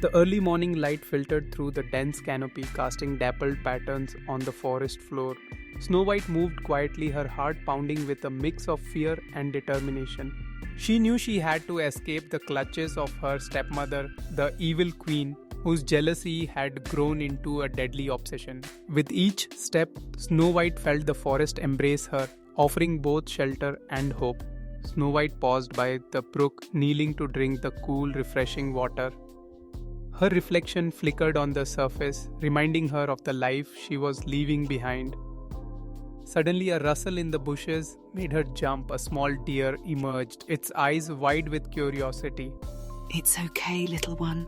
The early morning light filtered through the dense canopy, casting dappled patterns on the forest floor. Snow White moved quietly, her heart pounding with a mix of fear and determination. She knew she had to escape the clutches of her stepmother, the evil queen, whose jealousy had grown into a deadly obsession. With each step, Snow White felt the forest embrace her, offering both shelter and hope. Snow White paused by the brook, kneeling to drink the cool, refreshing water. Her reflection flickered on the surface, reminding her of the life she was leaving behind. Suddenly, a rustle in the bushes made her jump. A small deer emerged, its eyes wide with curiosity. "It's okay, little one,"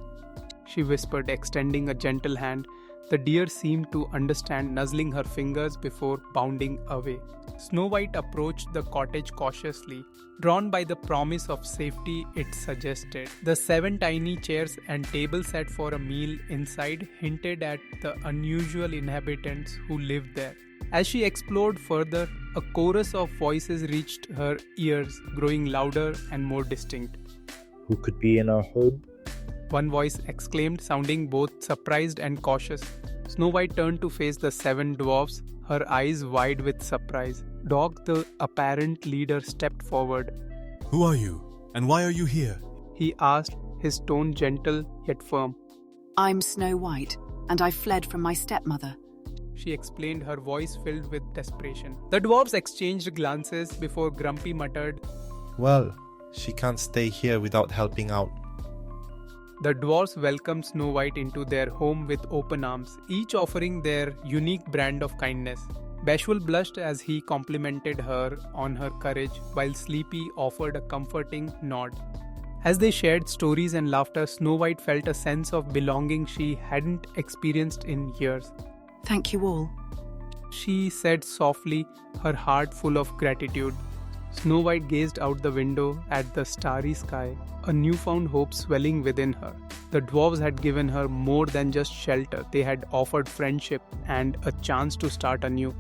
she whispered, extending a gentle hand. The deer seemed to understand, nuzzling her fingers before bounding away. Snow White approached the cottage cautiously, drawn by the promise of safety it suggested. The 7 tiny chairs and table set for a meal inside hinted at the unusual inhabitants who lived there. As she explored further, a chorus of voices reached her ears, growing louder and more distinct. "Who could be in our home?" One voice exclaimed, sounding both surprised and cautious. Snow White turned to face the 7 dwarfs, her eyes wide with surprise. Dog, the apparent leader, stepped forward. "Who are you, and why are you here?" he asked, his tone gentle yet firm. "I'm Snow White, and I fled from my stepmother." She explained, her voice filled with desperation. The dwarves exchanged glances before Grumpy muttered, "Well, she can't stay here without helping out." The dwarves welcomed Snow White into their home with open arms, each offering their unique brand of kindness. Bashful blushed as he complimented her on her courage, while Sleepy offered a comforting nod. As they shared stories and laughter, Snow White felt a sense of belonging she hadn't experienced in years. "Thank you all," she said softly, her heart full of gratitude. Snow White gazed out the window at the starry sky, a newfound hope swelling within her. The dwarves had given her more than just shelter, they had offered friendship and a chance to start anew.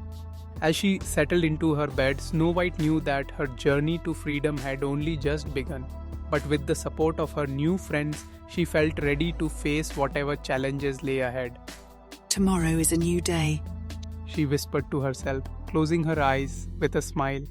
As she settled into her bed, Snow White knew that her journey to freedom had only just begun. But with the support of her new friends, she felt ready to face whatever challenges lay ahead. "Tomorrow is a new day," she whispered to herself, closing her eyes with a smile.